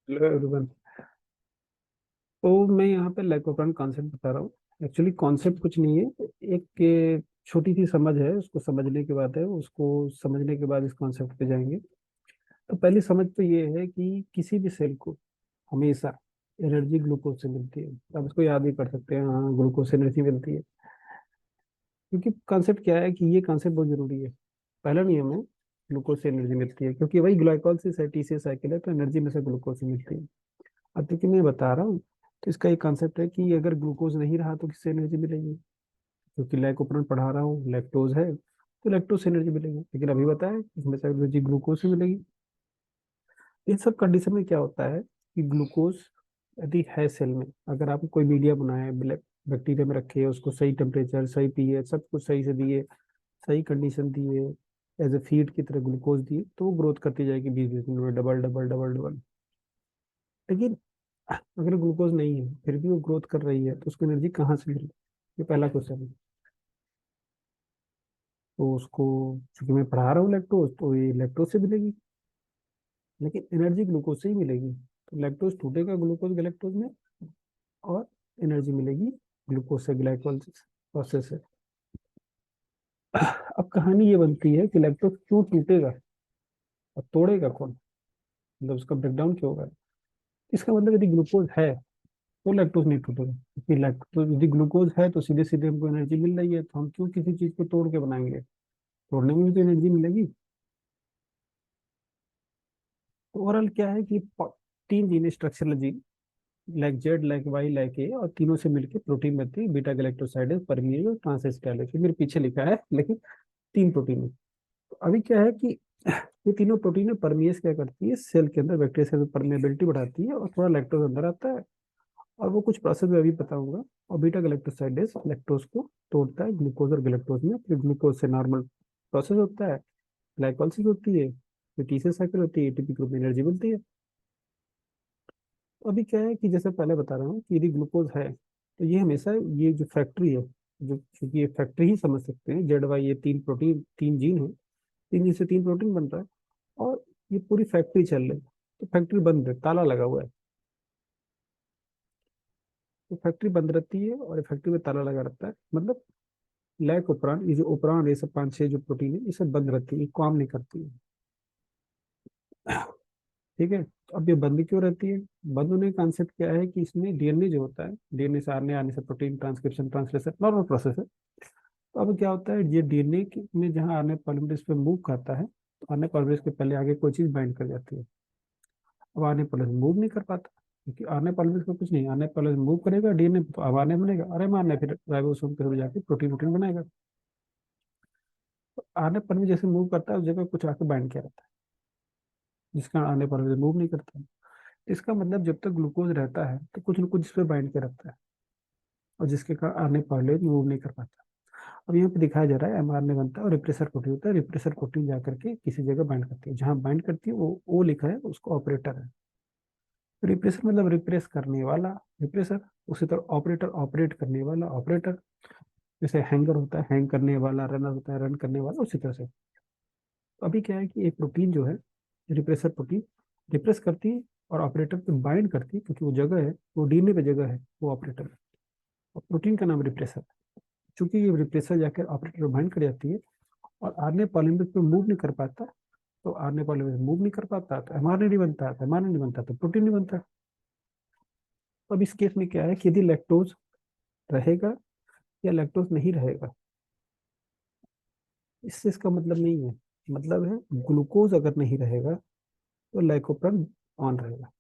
Hello everyone. तो मैं यहाँ पे लाइकोप्रान कॉन्सेप्ट बता रहा हूँ। एक्चुअली कॉन्सेप्ट कुछ नहीं है। एक छोटी सी समझ है, उसको समझने के बाद है, उसको समझने के बाद इस कॉन्सेप्ट पे जाएंगे। तो पहली समझ तो ये है कि किसी भी सेल को हमेशा एनर्जी ग्लूकोज से मिलती है। आप इसको याद भी कर सकते हैं, हाँ ग्लूकोज से एनर्जी मिलती है। क्योंकि कॉन्सेप्ट क्या है कि ये कॉन्सेप्ट बहुत जरूरी है। पहला नियम है ग्लूकोज से एनर्जी मिलती है, क्योंकि वही ग्लाइकोलाइसिस है, टीसीएस साइकिल है, तो एनर्जी में से ग्लूकोज से मिलती है। अब देखिए मैं बता रहा हूँ, तो इसका एक कॉन्सेप्ट है कि अगर ग्लूकोज नहीं रहा तो किससे एनर्जी मिलेगी। क्योंकि लाइकोप्रोन पढ़ा रहा हूँ, लैक्टोज है तो लैक्टोज से एनर्जी मिलेगी, लेकिन अभी बताया इसमें से एनर्जी ग्लूकोज से मिलेगी। इन सब कंडीशन में क्या होता है कि ग्लूकोज यदि है सेल में, अगर आप कोई मीडिया बनाए, बैक्टीरिया में रखे, उसको सही टेम्परेचर, सही पीएच, सब कुछ सही से दिए, सही कंडीशन दिए, एज ए फीड की तरह ग्लूकोज दिए, तो वो ग्रोथ करती जाएगी 20-20 मिनट में, डबल डबल डबल डबल। लेकिन अगर ग्लूकोज नहीं है फिर भी वो ग्रोथ कर रही है, तो उसको एनर्जी कहाँ से मिली, ये पहला क्वेश्चन है। तो उसको, चूंकि मैं पढ़ा रहा हूँ लैक्टोज, तो ये लैक्टोज से मिलेगी, लेकिन एनर्जी ग्लूकोज से ही मिलेगी। तो लैक्टोज टूटेगा ग्लूकोज गैलेक्टोज में, और एनर्जी मिलेगी ग्लूकोज से, ग्लाइकोलाइसिस प्रोसेस से। अब कहानी ये बनती है कि लैक्टोज क्यों टूटेगा और तोड़ेगा कौन, मतलब उसका ब्रेकडाउन क्यों होगा। इसका मतलब यदि ग्लूकोज है तो लैक्टोज नहीं टूटेगा, क्योंकि लैक्टोज, यदि ग्लूकोज है तो सीधे सीधे हमको एनर्जी मिल रही है, तो हम क्यों किसी चीज को तोड़ के बनाएंगे। तोड़ने में भी तो एनर्जी मिलेगी। तो ओवरऑल क्या है कि तीन gene, structural gene, like Z, like why, like a, और तीनों से मिलकर प्रोटीन बनती है, बीटा गैलेक्टोसाइडेज, परमीज और ट्रांसएस्टाइलेज। मेरे पीछे लिखा है, लेकिन तीन प्रोटीन है। तो अभी क्या है कि ये तीनों प्रोटीन परमीज क्या करती है, सेल के अंदर बैक्टीरिया से परमेबिलिटी बढ़ाती है, और थोड़ा लैक्टोज अंदर आता है, और वो कुछ प्रोसेस में अभी बताऊंगा। और बीटा गैलेक्टोसाइडेज लैक्टोज को तोड़ता है ग्लूकोज और गैलेक्टोज में, फिर ग्लूकोज से नॉर्मल प्रोसेस होता है, ग्लाइकोलाइसिस होती है, फिर टीसीएस साइकिल होती है, एटीपी ग्रुप में एनर्जी बनती है। तो अभी क्या है कि जैसे पहले बता रहा हूँ कि यदि ग्लूकोज है तो ये हमेशा, ये जो फैक्ट्री है, जो क्योंकि ये फैक्ट्री ही समझ सकते हैं, जेड वाई, ये तीन प्रोटीन, तीन जीन है, तीन जीन से तीन प्रोटीन बनता है, और ये पूरी फैक्ट्री चल रही है। तो फैक्ट्री बंद है, ताला लगा हुआ है। तो फैक्ट्री बंद रहती है और फैक्ट्री में ताला लगा रहता है, मतलब लैक उपरान, ये जो उपरान, ये सब पांच छह जो प्रोटीन है, ये सब बंद रहती है, ये काम नहीं करती है। ठीक है, तो अब ये बंद क्यों रहती है। बंद होने का कॉन्सेप्ट क्या है कि इसमें डीएनए जो होता है, डीएनए से आरएनए, आने से protein, transcription, translation, normal process है। तो अब क्या होता है, ये डीएनए में जहाँ आरएनए पॉलीमरेज पे मूव करता है, तो आरएनए पॉलीमरेज के पहले आगे कोई चीज बाइंड कर जाती है। अब आरएनए पॉलीमरेज मूव नहीं कर पाता, क्योंकि आरएनए पॉलीमरेज को कुछ नहीं, आरएनए पॉलीमरेज मूव करेगा डीएनए पे, तो अब आरएनए बनेगा, अरे मारने फिर राइबोसोम पे जाके प्रोटीन वोटीन बनाएगा। तो आरएनए पॉलीमरेज जैसे मूव करता है, उस जगह कुछ आके बाइंड किया रहता है, जिसका आरएनए पॉलीमरेज मूव नहीं करता है। इसका मतलब जब तक ग्लूकोज रहता है तो कुछ न कुछ इस पे बाइंड के रखता है, और जिसके कारण आरएनए पॉलीमरेज मूव नहीं कर पाता। अब यहाँ पे दिखाया जा रहा है एमआरएनए बनता है और रिप्रेसर प्रोटीन होता है, रिप्रेसर प्रोटीन जा करके किसी जगह बाइंड करती है, जहाँ बाइंड करती है वो ओ लिखा है, उसको ऑपरेटर है। रिप्रेसर मतलब रिप्रेस करने वाला, रिप्रेसर। उसी तरह ऑपरेटर, ऑपरेट करने वाला, ऑपरेटर। जैसे हैंगर होता है, हैंग करने वाला, रनर होता है, रन करने वाला, उसी तरह से। तो अभी क्या है कि एक प्रोटीन जो है, रिप्रेसर प्रोटीन, रिप्रेस करती है और ऑपरेटर पे बाइंड करती है, क्योंकि वो जगह है, वो डीएनए पे जगह है, वो ऑपरेटर है। और प्रोटीन का नाम रिप्रेसर। चूंकि ये रिप्रेसर जाकर ऑपरेटर पे बाइंड कर जाती है, और आरएनए पॉलीमरेज पे मूव नहीं कर पाता, तो आरएनए पॉलीमरेज मूव नहीं कर पाता तो एमआरएनए नहीं बनता, तो एमआरएनए नहीं बनता तो प्रोटीन नहीं बनता। तो अब इस केस में क्या है कि यदि लैक्टोज रहेगा या लैक्टोज नहीं रहेगा, इससे इसका मतलब नहीं है। मतलब है ग्लूकोज अगर नहीं रहेगा तो लाइकोप्रोन ऑन रहेगा,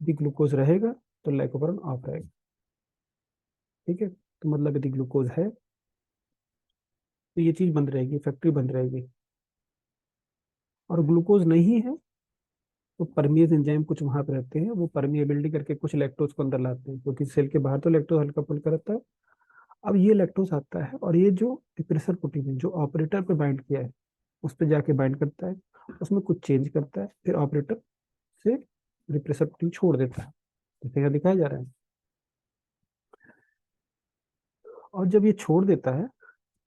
यदि ग्लूकोज रहेगा तो लाइकोप्रोन ऑफ रहेगा। ठीक है, तो मतलब यदि ग्लूकोज है तो ये चीज बंद रहेगी, फैक्ट्री बंद रहेगी। और ग्लूकोज नहीं है तो परमिएज एंजाइम कुछ वहां पे रहते हैं, वो परमिएबिलिटी करके कुछ लैक्टोज को अंदर लाते हैं, क्योंकि सेल के बाहर तो लैक्टोज हल्का फुल्का रहता है। अब ये लैक्टोज आता है, और ये जो प्रेशर प्रोटीन है जो ऑपरेटर पे बाइंड किया है, उस पे जाके बाइंड करता है, उसमें कुछ चेंज करता है, फिर ऑपरेटर से रिप्रेसर प्रोटीन छोड़ देता है, जैसे यहाँ दिखाया जा रहा है। और जब ये छोड़ देता है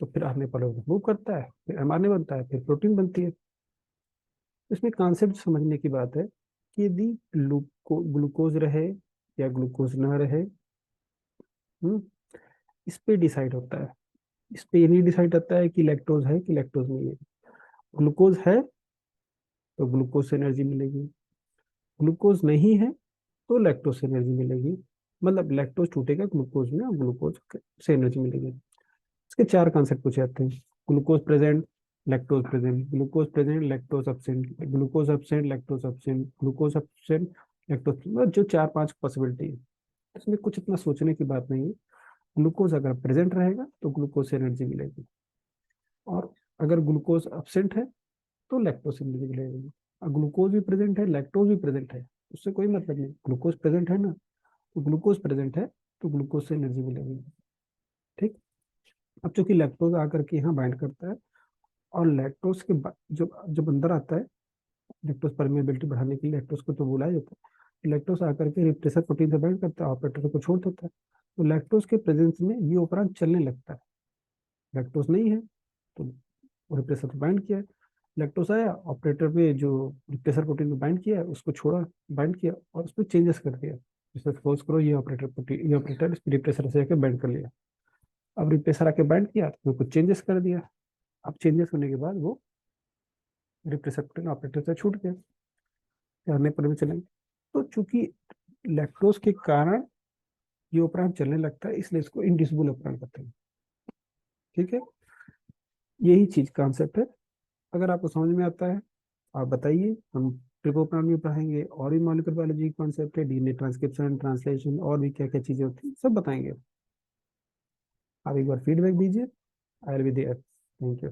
तो फिर आरएनए पॉलीमरेज मूव करता है, फिर एमआरएनए बनता है, फिर प्रोटीन बनती है। इसमें कॉन्सेप्ट समझने की बात है कि यदि ग्लूकोज रहे या ग्लूकोज ना रहे, इस पे डिसाइड होता है। इस पे ये नहीं डिसाइड होता है कि लैक्टोज है कि लैक्टोज नहीं है। ग्लूकोज है तो ग्लूकोज से एनर्जी मिलेगी, ग्लूकोज नहीं है तो लैक्टोज से एनर्जी मिलेगी। मतलब लैक्टोज टूटेगा ग्लूकोज में और ग्लूकोज से एनर्जी मिलेगी। इसके चार कॉन्सेप्ट पूछे जाते हैं। Glucose present, lactose present, glucose present, lactose absent, glucose absent, lactose absent, glucose absent, lactose, मतलब जो चार पांच पॉसिबिलिटी है, इसमें कुछ इतना सोचने की बात नहीं है। ग्लूकोज अगर प्रेजेंट रहेगा तो ग्लूकोज से एनर्जी मिलेगी, और अगर ग्लूकोज एब्सेंट है तो लैक्टोज से एनर्जी मिलेगी। और ग्लूकोज भी प्रेजेंट है, लैक्टोज भी प्रेजेंट है, उससे कोई मतलब नहीं। ग्लूकोज प्रेजेंट है ना, तो ग्लूकोज प्रेजेंट है तो ग्लूकोज से एनर्जी मिलेगी। ठीक। अब चूंकि लैक्टोज आकर के यहाँ बाइंड करता है, और लैक्टोज के जब जब अंदर आता है, लैक्टोज परमेबिलिटी बढ़ाने के लिए लैक्टोज को तो बुलाया जाता है, लैक्टोज आकर के रिप्रेसर प्रोटीन से बाइंड करता है, ऑपरेटर को छोड़ देता है। तो लैक्टोज के प्रेजेंस में ये उपरांत चलने लगता है। लैक्टोज नहीं है तो रिप्रेसर पे बाइंड किया है, लैक्टोज आया, ऑपरेटर पे जो रिप्रेसर प्रोटीन में बाइंड किया है उसको छोड़ा, बाइंड किया और उस पर चेंजेस कर दिया। जैसे सपोज करो ये ऑपरेटर प्रोटीन, ये ऑपरेटर इस रिप्रेसर से जाकर बाइंड कर लिया। अब रिप्रेसर आके बाइंड किया तो कुछ चेंजेस कर दिया। अब चेंजेस होने के बाद वो रिप्रेसर प्रोटीन ऑपरेटर से छूट गया, करने पर भी चलेंगे। तो चूंकि लैक्टोज के कारण ये उपरांत चलने लगता है, इसलिए इसको इंडिसिबल उपरांत कहते हैं। ठीक है, यही चीज कॉन्सेप्ट है। अगर आपको समझ में आता है आप बताइए, हम ट्रिपोप्रान भी पढ़ाएंगे, और भी मॉलिक्यूलर बायोलॉजी कॉन्सेप्ट है, डीएनए ट्रांसक्रिप्शन, ट्रांसलेशन, और भी क्या क्या चीजें होती हैं सब बताएंगे। आप एक बार फीडबैक दीजिए, I will be there. Thank you.